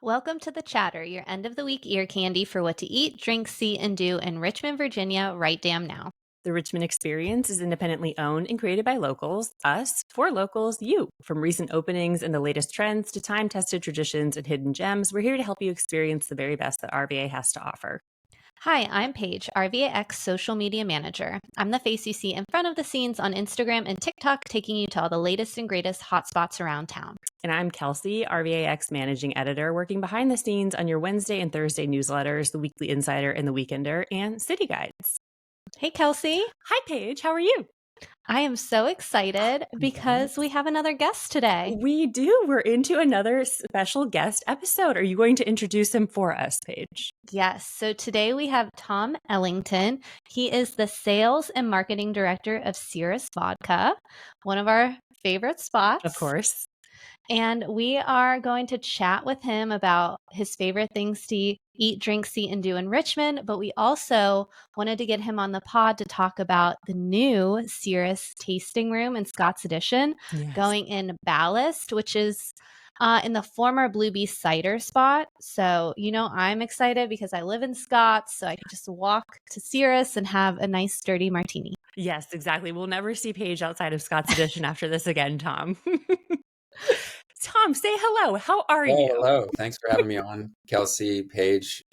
Welcome to The Chatter, your end of the week ear candy for what to eat, drink, see, and do in Richmond, Virginia, right damn now. The Richmond experience is independently owned and created by locals, us, for locals, you. From recent openings and the latest trends to time-tested traditions and hidden gems, we're here to help you experience the very best that RVA has to offer. Hi, I'm Paige, RVAX social media manager. I'm the face you see in front of the scenes on Instagram and TikTok, taking you to all the latest and greatest hotspots around town. And I'm Kelsey, RVAX managing editor, working behind the scenes on your Wednesday and Thursday newsletters, the Weekly Insider and the Weekender, and City Guides. Hey, Kelsey. Hi, Paige. How are you? I am so excited because we have another guest today. We do. We're into another special guest episode. Are you going to introduce him for us, Paige? Yes. So today we have Tom Ellington. He is the sales and marketing director of Cirrus Vodka, one of our favorite spots. Of course. And we are going to chat with him about his favorite things to eat, drink, see, and do in Richmond. But we also wanted to get him on the pod to talk about the new Cirrus tasting room in Scott's Edition going in Ballast, which is in the former Blue Bee cider spot. So, I'm excited because I live in Scott's, so I can just walk to Cirrus and have a nice sturdy martini. Yes, exactly. We'll never see Paige outside of Scott's Edition after this again, Tom. Tom, say hello. How are you? Hello. Thanks for having me on, Kelsey, Paige.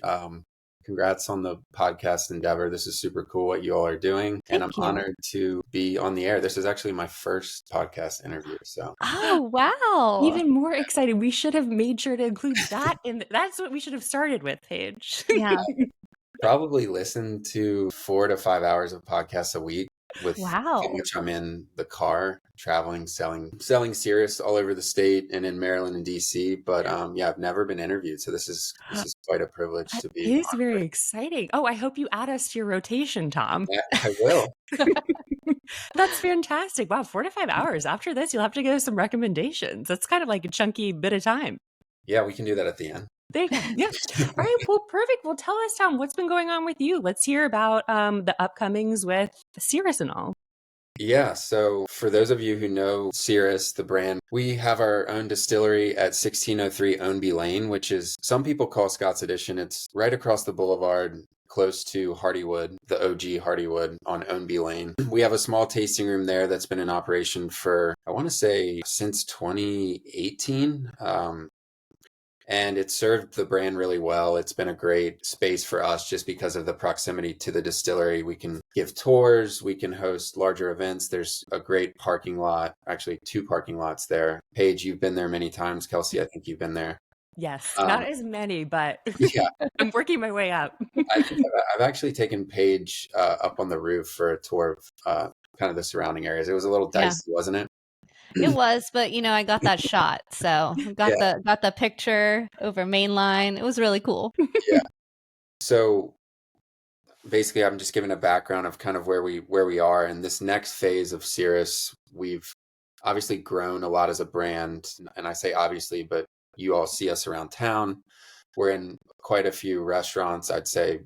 Congrats on the podcast endeavor. This is super cool what you all are doing. And I'm honored to be on the air. This is actually my first podcast interview. So, oh, wow. Even more exciting. We should have made sure to include that that's what we should have started with, Paige. Yeah. Probably listen to 4 to 5 hours of podcasts a week with how much I'm in the car traveling, selling Cirrus all over the state and in Maryland and DC. But I've never been interviewed. So this is quite a privilege to be. It is very exciting. Oh, I hope you add us to your rotation, Tom. Yeah, I will. That's fantastic. Wow, 4 to 5 hours. After this, you'll have to give some recommendations. That's kind of like a chunky bit of time. Yeah, we can do that at the end. There you go. Yeah. All right. Well, perfect. Well, tell us, Tom, what's been going on with you? Let's hear about the upcomings with Cirrus and all. Yeah. So for those of you who know Cirrus, the brand, we have our own distillery at 1603 Ownby Lane, which is some people call Scott's Edition. It's right across the boulevard, close to Hardywood, the OG Hardywood on Ownby Lane. We have a small tasting room there that's been in operation for, I want to say, since 2018. And it served the brand really well. It's been a great space for us just because of the proximity to the distillery. We can give tours, we can host larger events. There's a great parking lot, actually 2 parking lots there. Paige, you've been there many times. Kelsey, I think you've been there. Yes, not as many, but yeah, I'm working my way up. I've actually taken Paige up on the roof for a tour of kind of the surrounding areas. It was a little dicey, wasn't it? It was, but I got that shot. So got the picture over Mainline. It was really cool. Yeah. So basically I'm just giving a background of kind of where we are in this next phase of Cirrus. We've obviously grown a lot as a brand, and I say obviously, but you all see us around town. We're in quite a few restaurants. I'd say,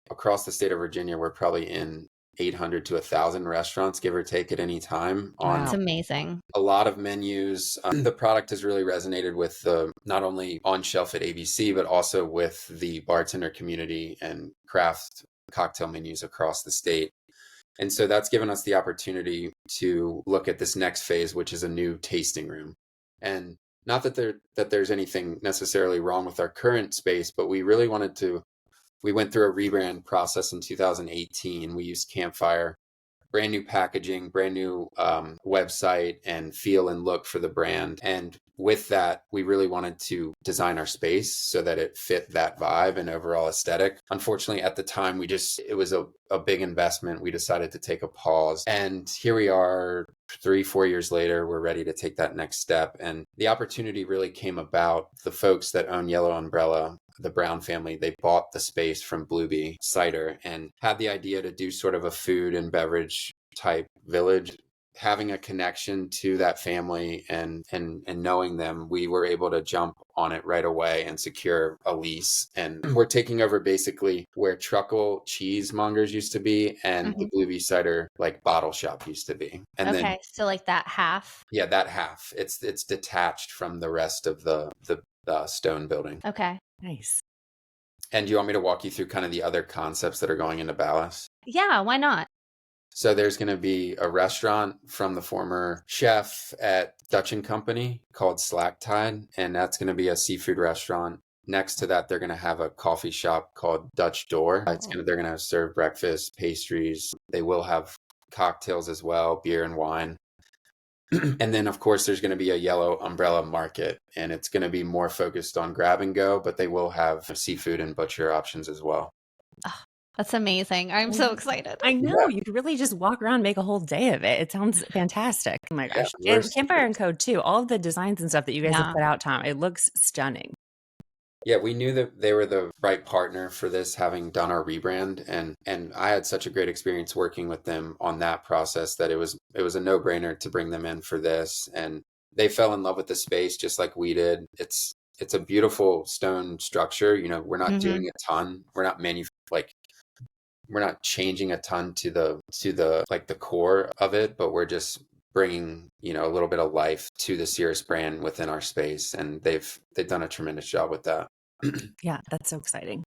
across the state of Virginia, we're probably in 800 to 1,000 restaurants, give or take, at any time. That's amazing. A lot of menus. The product has really resonated with not only on shelf at ABC, but also with the bartender community and craft cocktail menus across the state. And so that's given us the opportunity to look at this next phase, which is a new tasting room. And not that there's anything necessarily wrong with our current space, but we really we went through a rebrand process in 2018. We used Campfire, brand new packaging, brand new website and feel and look for the brand. And with that, we really wanted to design our space so that it fit that vibe and overall aesthetic. Unfortunately, at the time, it was a big investment. We decided to take a pause. And here we are 3-4 years later, we're ready to take that next step. And the opportunity really came about. The folks that own Yellow Umbrella, the Brown family, they bought the space from Blue Bee Cider and had the idea to do sort of a food and beverage type village. Having a connection to that family and knowing them, we were able to jump on it right away and secure a lease. And we're taking over basically where Truckle cheesemongers used to be and the Blue Bee Cider bottle shop used to be. And so that half. Yeah, that half. It's detached from the rest of the stone building. Okay. Nice. And do you want me to walk you through kind of the other concepts that are going into Ballast? Yeah, why not? So there's going to be a restaurant from the former chef at Dutch and Company called Slack Tide, and that's going to be a seafood restaurant. Next to that, they're going to have a coffee shop called Dutch Door. They're going to serve breakfast, pastries. They will have cocktails as well, beer and wine. And then, of course, there's going to be a yellow umbrella market, and it's going to be more focused on grab and go, but they will have seafood and butcher options as well. Oh, that's amazing. I'm so excited. I know. You could really just walk around and make a whole day of it. It sounds fantastic. Oh my gosh. Yeah, And Campfire and Code too. All of the designs and stuff that you guys have put out, Tom, it looks stunning. Yeah, we knew that they were the right partner for this, having done our rebrand, and I had such a great experience working with them on that process that it was a no-brainer to bring them in for this, and they fell in love with the space just like we did. It's a beautiful stone structure. You know, we're not doing a ton. We're not we're not changing a ton to the like the core of it, but we're just bringing, you know, a little bit of life to the Cirrus brand within our space, and they've done a tremendous job with that. Yeah, that's so exciting.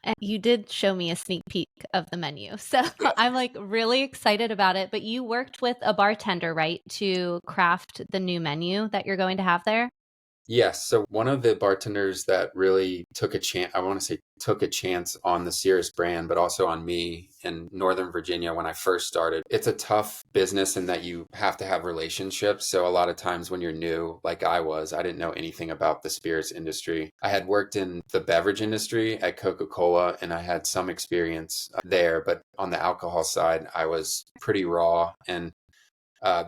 And you did show me a sneak peek of the menu. So I'm like really excited about it. But you worked with a bartender, right, to craft the new menu that you're going to have there? Yes. So one of the bartenders that really took a chance, I want to say took a chance on the Cirrus brand, but also on me in Northern Virginia when I first started. It's a tough business in that you have to have relationships. So a lot of times when you're new, like I didn't know anything about the spirits industry. I had worked in the beverage industry at Coca-Cola, and I had some experience there, but on the alcohol side, I was pretty raw. And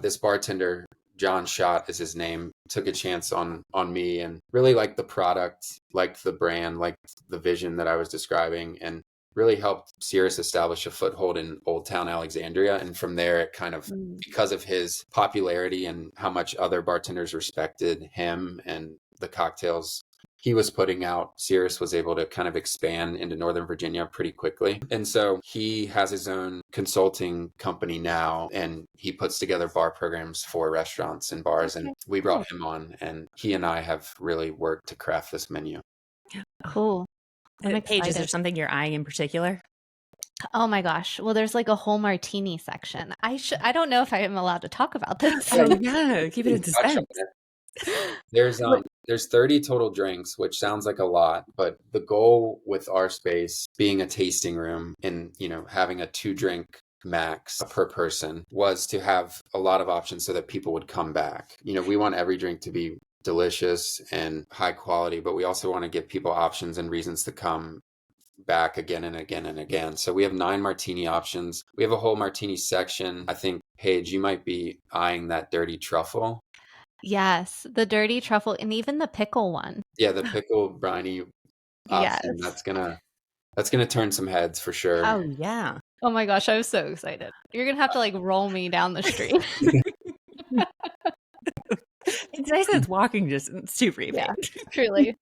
this bartender, John Schott is his name, took a chance on me and really liked the product, liked the brand, liked the vision that I was describing, and really helped Cirrus establish a foothold in Old Town Alexandria. And from there, it kind of, because of his popularity and how much other bartenders respected him and the cocktails he was putting out, Cirrus was able to kind of expand into Northern Virginia pretty quickly. And so he has his own consulting company now, and he puts together bar programs for restaurants and bars. Okay. And we brought him on, and he and I have really worked to craft this menu. Cool. Paige, is there something you're eyeing in particular? Oh my gosh. Well, there's like a whole martini section. I don't know if I am allowed to talk about this. Oh yeah, keep it in suspense. There's 30 total drinks, which sounds like a lot, but the goal with our space being a tasting room and, you know, having a 2-drink max per person was to have a lot of options so that people would come back. You know, we want every drink to be delicious and high quality, but we also want to give people options and reasons to come back again and again and again. So we have 9 martini options. We have a whole martini section. I think, Paige, you might be eyeing that dirty truffle. Yes, the dirty truffle and even the pickle one. Yeah, the pickle briny option. Yes. That's gonna turn some heads for sure. Oh yeah. Oh my gosh, I'm so excited. You're gonna have to like roll me down the street. It's nice that it's walking distance too, for you. Yeah, truly.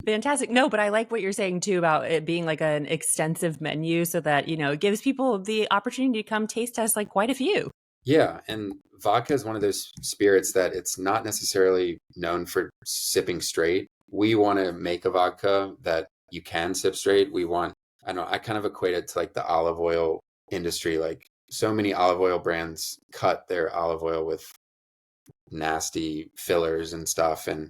Fantastic. No, but I like what you're saying too about it being like an extensive menu so that, you know, it gives people the opportunity to come taste test like quite a few. Yeah, and vodka is one of those spirits that it's not necessarily known for sipping straight. We want to make a vodka that you can sip straight. I kind of equate it to like the olive oil industry. Like so many olive oil brands cut their olive oil with nasty fillers and stuff. And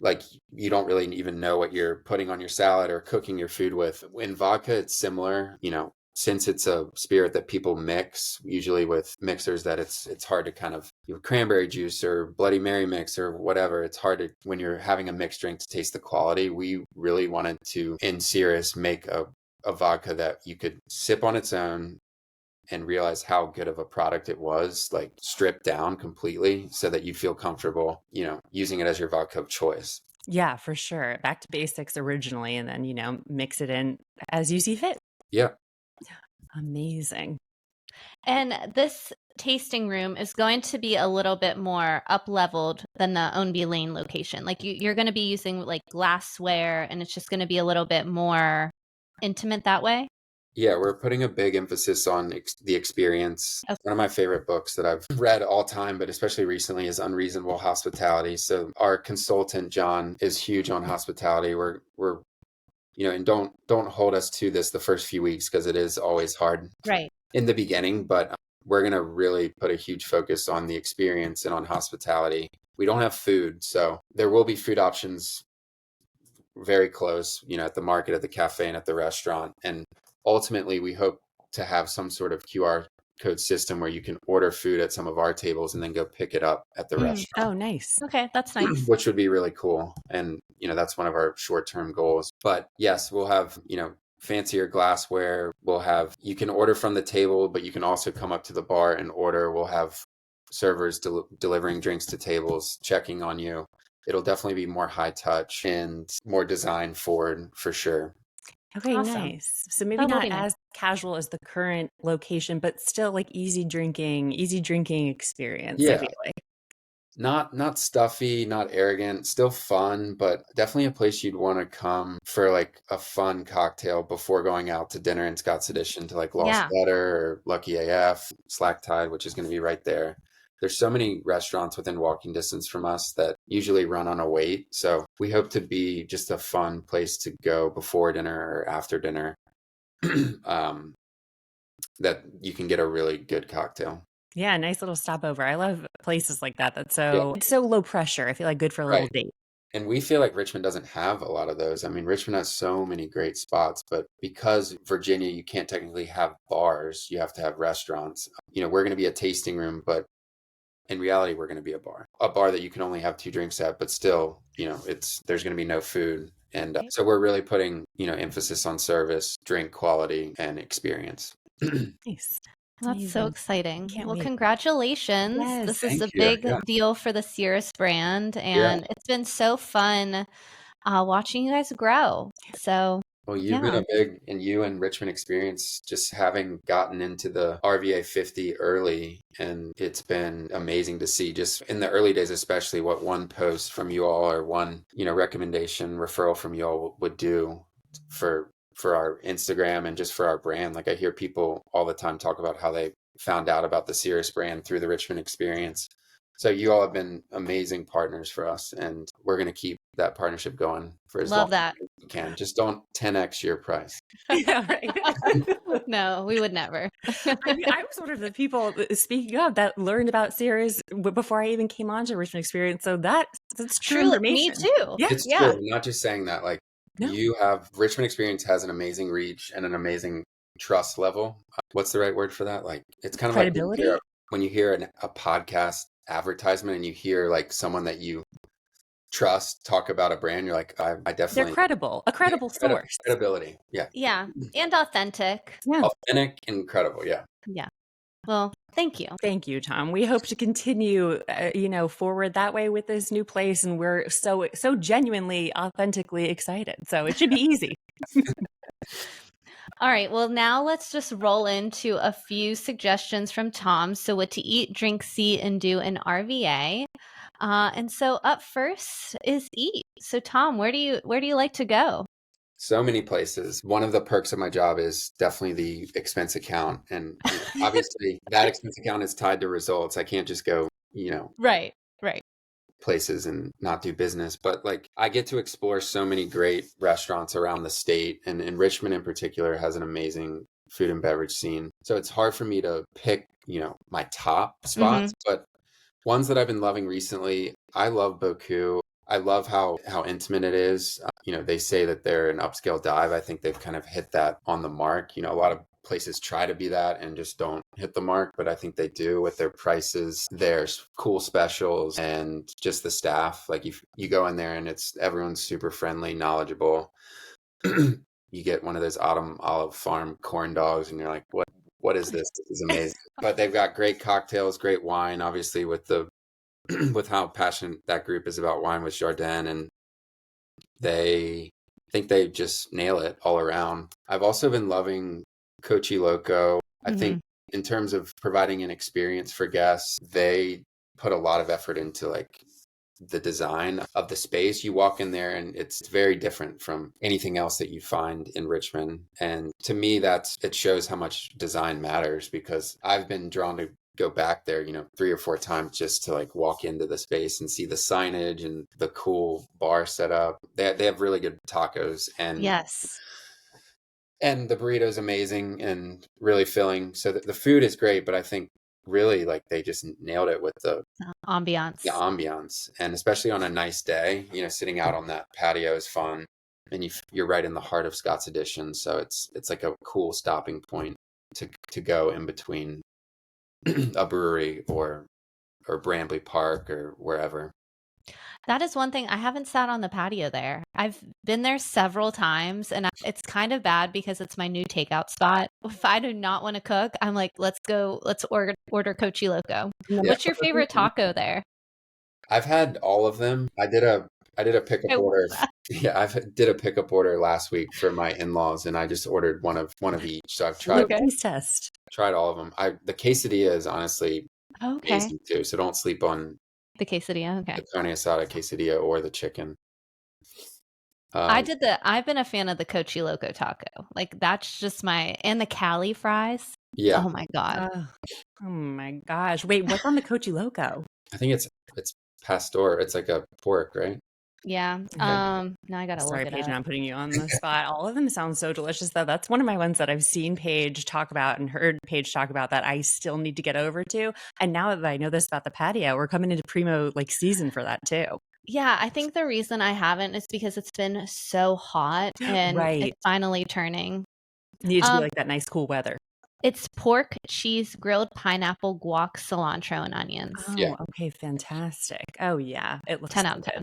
like you don't really even know what you're putting on your salad or cooking your food with. In vodka, it's similar, you know. Since it's a spirit that people mix, usually with mixers that it's hard to kind of, you know, cranberry juice or Bloody Mary mix or whatever, it's hard to, when you're having a mixed drink, to taste the quality. We really wanted to, in Cirrus, make a vodka that you could sip on its own and realize how good of a product it was, like stripped down completely so that you feel comfortable, you know, using it as your vodka of choice. Yeah, for sure. Back to basics originally, and then, you know, mix it in as you see fit. Yeah. Amazing. And this tasting room is going to be a little bit more up-leveled than the Ownby Lane location. Like you're going to be using like glassware, and it's just going to be a little bit more intimate that way. Yeah, we're putting a big emphasis on the experience. Okay. One of my favorite books that I've read all time, but especially recently, is Unreasonable Hospitality. So our consultant, John, is huge on hospitality. We're and don't hold us to this the first few weeks because it is always hard Right. in the beginning, but we're going to really put a huge focus on the experience and on hospitality. We don't have food, so there will be food options very close, at the market, at the cafe, and at the restaurant. And ultimately, we hope to have some sort of QR code system where you can order food at some of our tables and then go pick it up at the restaurant. Oh, nice. Okay, that's nice. Which would be really cool. And, that's one of our short-term goals. But yes, we'll have, fancier glassware. You can order from the table, but you can also come up to the bar and order. We'll have servers delivering drinks to tables, checking on you. It'll definitely be more high touch and more design forward for sure. Okay, Awesome. nice. So maybe That will not be nice. as casual as the current location, but still like easy drinking experience, I Yeah. feel like. Not stuffy, not arrogant, still fun, but definitely a place you'd want to come for like a fun cocktail before going out to dinner in Scott's Addition to like Lost Yeah. Letter or Lucky AF, Slack Tide, which is going to be right there. There's so many restaurants within walking distance from us that usually run on a wait. So we hope to be just a fun place to go before dinner or after dinner that you can get a really good cocktail. Yeah, nice little stopover. I love places like that. It's so low pressure. I feel like good for a little date. And we feel like Richmond doesn't have a lot of those. I mean, Richmond has so many great spots, but because Virginia, you can't technically have bars, you have to have restaurants. We're going to be a tasting room, but in reality, we're going to be a bar that you can only have 2 drinks at, but still, there's going to be no food. And so we're really putting, emphasis on service, drink quality, and experience. Nice. That's so exciting. Can't Well, wait. congratulations. Yes. This is Thank a you. big Yeah. deal for the Cirrus brand, Yeah. and it's been so fun watching you guys grow. So, Well, you've been you and Richmond experience just having gotten into the RVA 50 early, and it's been amazing to see just in the early days, especially what one post from you all or one, recommendation referral from you all would do for our Instagram and just for our brand. Like I hear people all the time talk about how they found out about the Cirrus brand through the Richmond experience. So you all have been amazing partners for us, and we're going to keep that partnership going for as long as we can. Just don't 10x your price. Yeah, right. No, we would never. I mean, I was one of the people, speaking of, that learned about Cirrus before I even came on to Richmond Experience. So that's true information. Me too. Yeah. It's true. I'm not just saying that. Like you have Richmond Experience has an amazing reach and an amazing trust level. What's the right word for that? Like it's kind of credibility. Like when you hear a podcast advertisement and you hear like someone that you trust talk about a brand, you're like, I definitely, they're credible, a credible source. Credibility. Yeah. Yeah. And authentic. Yeah. Authentic and credible. Yeah. Yeah. Well, thank you. Thank you, Tom. We hope to continue, forward that way with this new place. And we're so genuinely, authentically excited. So it should be easy. All right. Well, now let's just roll into a few suggestions from Tom. So what to eat, drink, see, and do in RVA. And so up first is eat. So Tom, where do you like to go? So many places. One of the perks of my job is definitely the expense account. And obviously that expense account is tied to results. I can't just go, Right. places and not do business. But like I get to explore so many great restaurants around the state. And Richmond in particular has an amazing food and beverage scene. So it's hard for me to pick, my top spots, but ones that I've been loving recently, I love Beaucoup. I love how intimate it is. They say that they're an upscale dive. I think they've kind of hit that on the mark. A lot of places try to be that and just don't hit the mark, but I think they do with their prices, their cool specials, and just the staff. Like you go in there and everyone's super friendly, knowledgeable. You get one of those Autumn Olive Farm corn dogs and you're like, what is this? This is amazing. But they've got great cocktails, great wine, obviously with with how passionate that group is about wine with Jardin, and they think they just nail it all around. I've also been loving Cochiloco. I think in terms of providing an experience for guests, they put a lot of effort into like the design of the space. You walk in there and it's very different from anything else that you find in Richmond. And to me, it shows how much design matters, because I've been drawn to go back there, 3 or 4 times just to like walk into the space and see the signage and the cool bar setup. They have really good tacos, and Yes. and the burrito is amazing and really filling. So the food is great, but I think really like they just nailed it with the Ambiance. ambiance, and especially on a nice day, sitting out on that patio is fun, and you're right in the heart of Scott's Addition, so it's like a cool stopping point to go in between a brewery or Brambley Park or wherever. That is one thing. I haven't sat on the patio there. I've been there several times, and it's kind of bad because it's my new takeout spot. If I do not want to cook, I'm like, let's order Cochiloco. Yeah. What's your favorite taco there? I've had all of them. I did a pickup order. Yeah, I did a pickup order last week for my in-laws, and I just ordered one of each. So I've tried tried all of them. The quesadilla is honestly amazing too. So don't sleep on the quesadilla. Okay. The carne asada quesadilla or the chicken. I've been a fan of the Cochiloco taco. Like that's just and the Cali fries. Yeah. Oh my God. Oh my gosh. Wait, what's on the Cochiloco? I think it's pastor. It's like a pork, right? Yeah. Now I gotta look it Paige, up. I'm putting you on the spot. All of them sound so delicious, though. That's one of my ones that I've seen Paige talk about and heard Paige talk about that I still need to get over to. And now that I know this about the patio, we're coming into primo season for that too. Yeah, I think the reason I haven't is because it's been so hot and it's finally turning. Needs to be like that nice cool weather. It's pork, cheese, grilled pineapple, guac, cilantro, and onions. Oh, yeah. Okay, fantastic. Oh yeah, it looks 10 out of 10.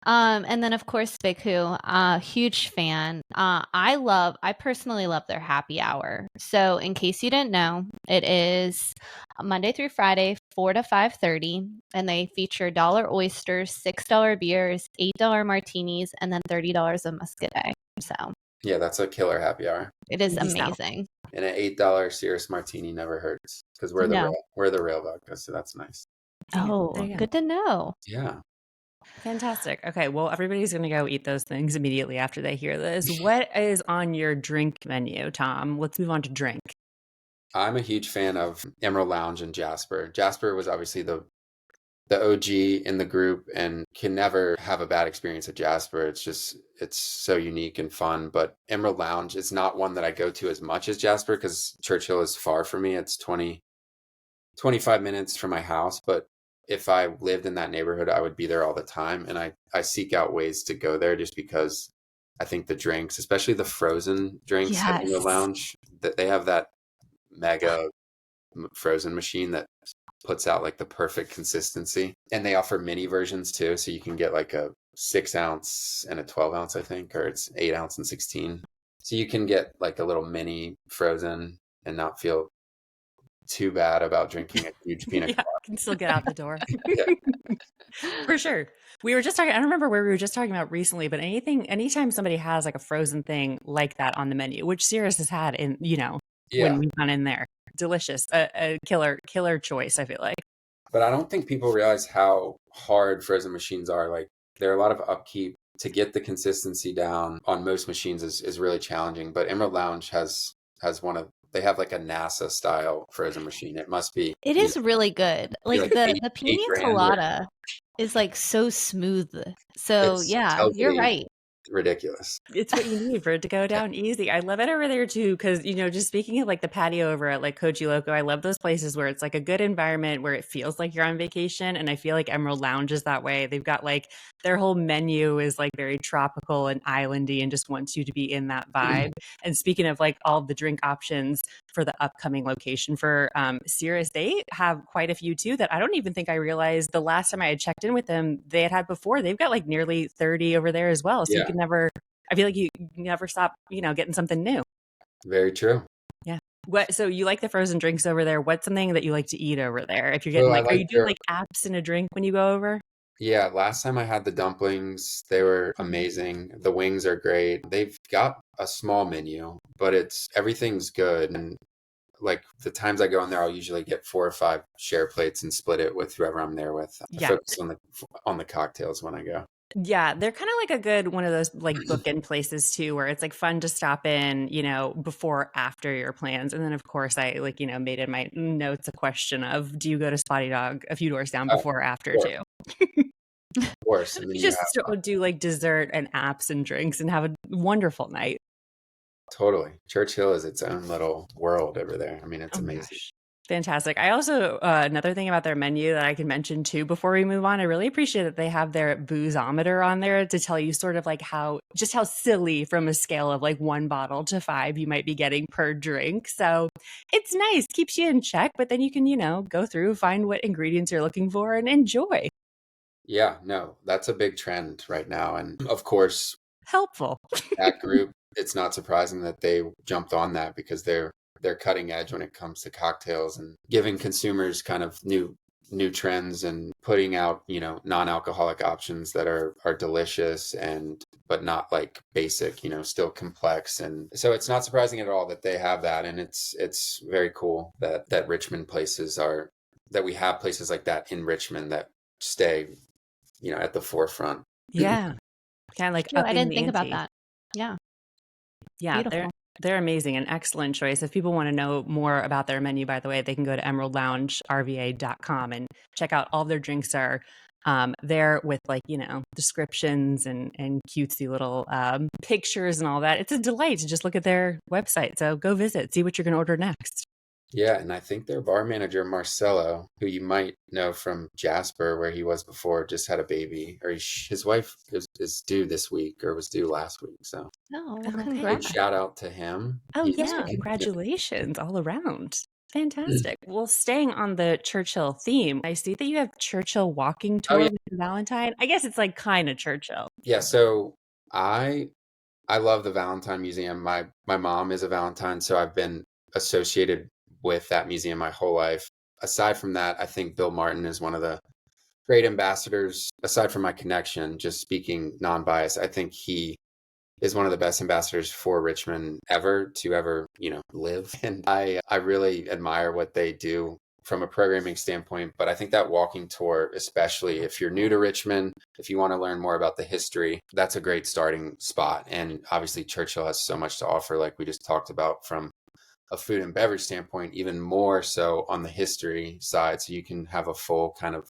And then of course Beaucoup, huge fan. I personally love their happy hour. So in case you didn't know, it is Monday through Friday, 4 to 5:30, and they feature $1 oysters, $6 beers, $8 martinis, and then $30 a muscadet. So yeah, that's a killer happy hour. It is amazing. And an $8 Cirrus martini never hurts, because we're the real vodka, so that's nice. Oh, good to know. Yeah. Fantastic. Okay, well, everybody's going to go eat those things immediately after they hear this. What is on your drink menu, Tom? Let's move on to drink. I'm a huge fan of Emerald Lounge and Jasper. Jasper was obviously the OG in the group, and can never have a bad experience at Jasper. It's so unique and fun. But Emerald Lounge is not one that I go to as much as Jasper, because Churchill is far from me. It's 25 minutes from my house, but if I lived in that neighborhood, I would be there all the time. And I seek out ways to go there just because I think the drinks, especially the frozen drinks at the lounge, that they have that mega frozen machine that puts out like the perfect consistency. And they offer mini versions too. So you can get like a 6 ounce and a 12 ounce, I think, or it's 8 ounce and 16. So you can get like a little mini frozen and not feel too bad about drinking a huge pina colada. Can still get out the door. For sure. We were just talking, I don't remember where we were just talking about recently, but anytime somebody has like a frozen thing like that on the menu, which Cirrus has had in, when we've gone in there, delicious, a killer choice, I feel like. But I don't think people realize how hard frozen machines are. Like, there are a lot of upkeep to get the consistency down on most machines is really challenging. But Emerald Lounge has they have like a NASA style frozen machine. It must be. It is really good. Like the pina colada is like so smooth. So yeah, you're right. Ridiculous. It's what you need for it to go down easy. I love it over there too, because just speaking of like the patio over at like Cochiloco, I love those places where it's like a good environment where it feels like you're on vacation, and I feel like Emerald Lounge is that way. They've got like their whole menu is like very tropical and islandy and just wants you to be in that vibe. And speaking of like all the drink options for the upcoming location for Cirrus, they have quite a few too that I don't even think I realized the last time I had checked in with them they had before. They've got like nearly 30 over there as well. So you can I feel like you never stop, getting something new. Very true. Yeah. So you like the frozen drinks over there? What's something that you like to eat over there? If you're getting are you doing like apps and a drink when you go over? Yeah, last time I had the dumplings, they were amazing. The wings are great. They've got a small menu, but everything's good. And like the times I go in there, I'll usually get 4 or 5 share plates and split it with whoever I'm there with. I Yeah. focus on the cocktails when I go. Yeah, they're kind of like a good one of those like bookend places too, where it's like fun to stop in, before, after your plans. And then of course I like, made in my notes a question of, do you go to Spotty Dog a few doors down before or after Of too? course. And then You you just do like dessert and apps and drinks and have a wonderful night. totally. Churchill is its own little world over there. I mean, it's amazing. Gosh. Fantastic. I also, another thing about their menu that I can mention too before we move on, I really appreciate that they have their boozometer on there to tell you sort of like how silly from a scale of like 1 bottle to 5 you might be getting per drink. So it's nice, keeps you in check, but then you can, go through, find what ingredients you're looking for and enjoy. Yeah, no, that's a big trend right now. And of course, Helpful. that group, it's not surprising that they jumped on that because they're cutting edge when it comes to cocktails and giving consumers kind of new trends and putting out, non-alcoholic options that are delicious but not like basic, still complex. And so it's not surprising at all that they have that. And it's very cool that that we have places like that in Richmond that stay, at the forefront. Yeah. Kind of like I didn't the think about ante. that. Yeah. Yeah, Beautiful. they're amazing. An excellent choice. If people want to know more about their menu, by the way, they can go to emeraldloungerva.com and check out all their drinks are there with like, descriptions and cutesy little pictures and all that. It's a delight to just look at their website. So go visit, see what you're going to order next. Yeah, and I think their bar manager, Marcelo, who you might know from Jasper, where he was before, just had a baby, or his wife is due this week or was due last week. So Oh, Okay. congrats. big shout out to him. Oh, He's- yeah. Congratulations all around. Fantastic. Well, staying on the Churchill theme, I see that you have Churchill walking tour with Valentine. I guess it's like kind of Churchill. Yeah, so I love the Valentine Museum. My mom is a Valentine, so I've been associated with that museum my whole life. Aside from that, I think Bill Martin is one of the great ambassadors. Aside from my connection, just speaking non-biased, I think he is one of the best ambassadors for Richmond to ever, live. And I really admire what they do from a programming standpoint. But I think that walking tour, especially if you're new to Richmond, if you want to learn more about the history, that's a great starting spot. And obviously Churchill has so much to offer, like we just talked about, from a food and beverage standpoint, even more so on the history side. So you can have a full kind of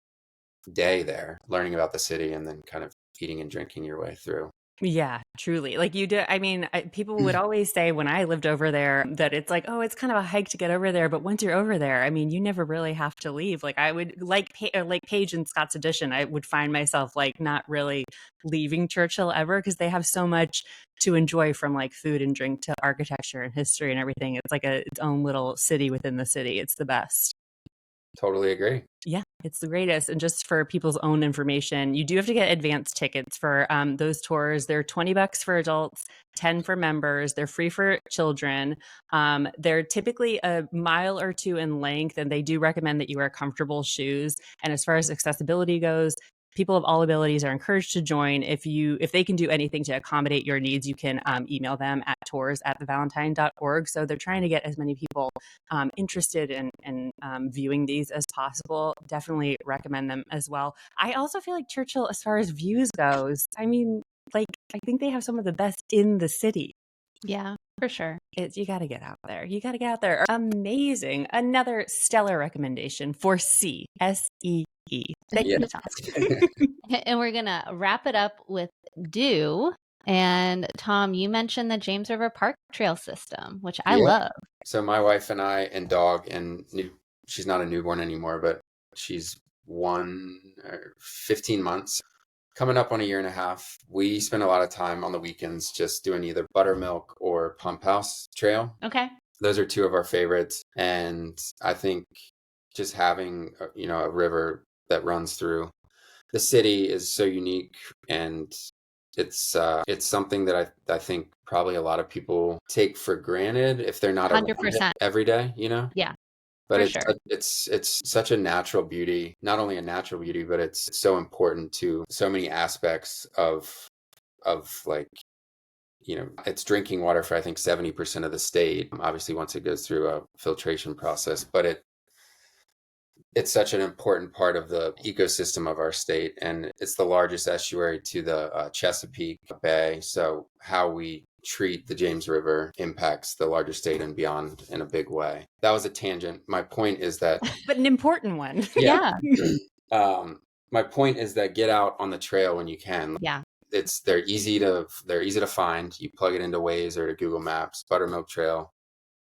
day there learning about the city and then kind of eating and drinking your way through. Yeah, truly. Like you do. I mean, people would always say when I lived over there that it's like, oh, it's kind of a hike to get over there. But once you're over there, I mean, you never really have to leave. Like I would like Paige and Scott's Edition, I would find myself like not really leaving Churchill ever because they have so much to enjoy from like food and drink to architecture and history and everything. It's like its own little city within the city. It's the best. Totally agree. Yeah, it's the greatest. And just for people's own information, you do have to get advance tickets for those tours. They're $20 for adults, 10 for members. They're free for children. They're typically a mile or two in length, and they do recommend that you wear comfortable shoes. And as far as accessibility goes, people of all abilities are encouraged to join. If they can do anything to accommodate your needs, you can email them at tours@thevalentine.org. So they're trying to get as many people interested in viewing these as possible. Definitely recommend them as well. I also feel like Churchill, as far as views goes, I mean, like I think they have some of the best in the city. Yeah, for sure. You got to get out there. You got to get out there. Amazing. Another stellar recommendation for SEE. Thank you, Tom. And we're going to wrap it up with do. And Tom, you mentioned the James River Park Trail system, which I love. So my wife and I and dog, and she's not a newborn anymore, but she's 15 months, coming up on a year and a half. We spend a lot of time on the weekends just doing either Buttermilk or Pump House Trail. Okay. Those are two of our favorites. And I think just having, a river that runs through the city is so unique, and it's something that I think probably a lot of people take for granted if they're not 100% every day, Yeah. But sure. it's such a natural beauty, not only a natural beauty, but it's so important to so many aspects of like it's drinking water for, I think, 70% of the state, obviously once it goes through a filtration process, but it's such an important part of the ecosystem of our state, and it's the largest estuary to the Chesapeake Bay. So how we treat the James River impacts the larger state and beyond in a big way. That was a tangent. My point is that but an important one. Yeah. My point is that get out on the trail when you can. Yeah. They're easy to find. You plug it into Waze or to Google Maps. Buttermilk Trail,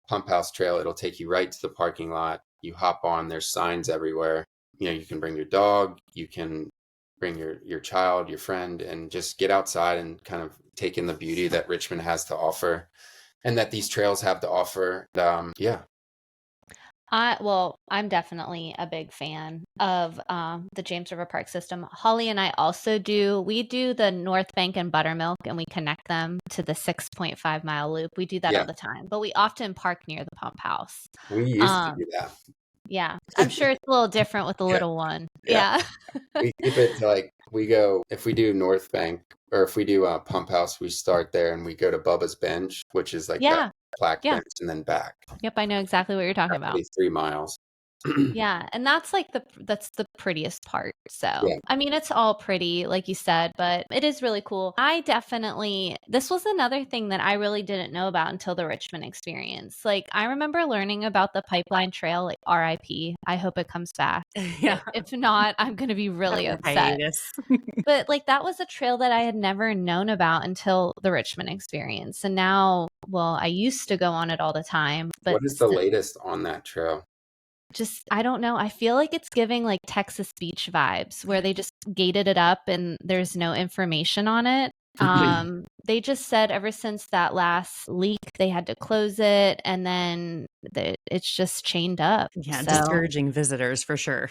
Pump House Trail. It'll take you right to the parking lot. You hop on. There's signs everywhere. You can bring your dog. You can bring your child, your friend, and just get outside and kind of take in the beauty that Richmond has to offer, and that these trails have to offer. Yeah. Well, I'm definitely a big fan of the James River Park system. Holly and I also we do the North Bank and Buttermilk, and we connect them to the 6.5 mile loop. We do that all the time, but we often park near the pump house. We used to do that. Yeah, I'm sure it's a little different with the little one. Yeah. We keep it like if we do North Bank or if we do Pump House, we start there and we go to Bubba's Bench, which is like that plaque bench, and then back. Yep, I know exactly what you're talking about. 3 miles. Yeah, and that's the prettiest part. So, I mean, it's all pretty, like you said, but it is really cool. This was another thing that I really didn't know about until the Richmond experience. Like, I remember learning about the Pipeline Trail, like RIP. I hope it comes back. Yeah. If not, I'm going to be really upset. But like, that was a trail that I had never known about until the Richmond experience. And now, well, I used to go on it all the time. But what is the latest on that trail? I don't know. I feel like it's giving like Texas beach vibes where they just gated it up and there's no information on it. They just said ever since that last leak, they had to close it, and then it's just chained up. Yeah, discouraging visitors for sure.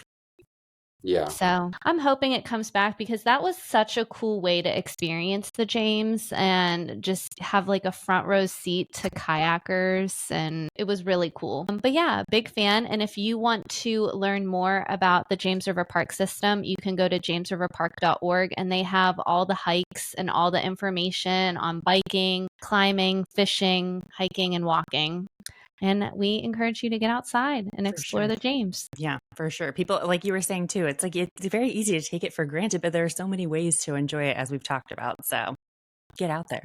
Yeah. So I'm hoping it comes back, because that was such a cool way to experience the James and just have like a front row seat to kayakers. And it was really cool. But yeah, big fan. And if you want to learn more about the James River Park system, you can go to jamesriverpark.org, and they have all the hikes and all the information on biking, climbing, fishing, hiking, and walking. And we encourage you to get outside and explore the James. Yeah, for sure. People, like you were saying too, it's like it's very easy to take it for granted, but there are so many ways to enjoy it, as we've talked about. So get out there.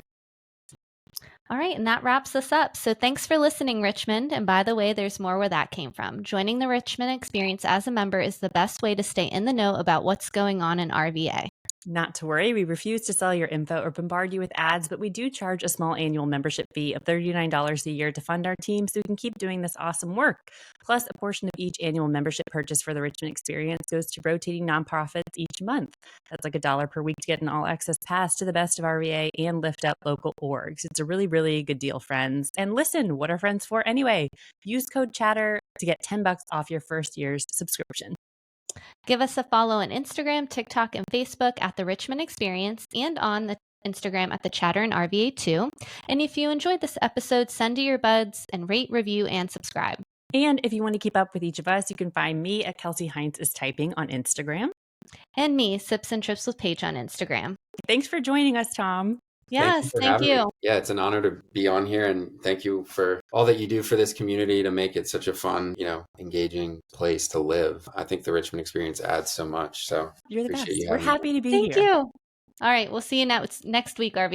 All right, and that wraps us up. So thanks for listening, Richmond. And by the way, there's more where that came from. Joining the Richmond experience as a member is the best way to stay in the know about what's going on in RVA. Not to worry, we refuse to sell your info or bombard you with ads, but we do charge a small annual membership fee of $39 a year to fund our team so we can keep doing this awesome work. Plus, a portion of each annual membership purchase for the Richmond experience goes to rotating nonprofits each month. That's like $1 per week to get an all-access pass to the best of RVA and lift up local orgs. It's a really, really good deal, friends. And listen, what are friends for anyway? Use code CHATTER to get $10 off your first year's subscription. Give us a follow on Instagram, TikTok, and Facebook at The Richmond Experience, and on the Instagram at The Chatter and RVA too. And if you enjoyed this episode, send to your buds and rate, review, and subscribe. And if you want to keep up with each of us, you can find me at Kelsey Heinz is Typing on Instagram. And me, Sips and Trips with Paige on Instagram. Thanks for joining us, Tom. Yes, thank you. Yeah, it's an honor to be on here, and thank you for all that you do for this community to make it such a fun, engaging place to live. I think the Richmond experience adds so much. So you're the best. We're happy to be here. Thank you. All right, we'll see you next week, RVA.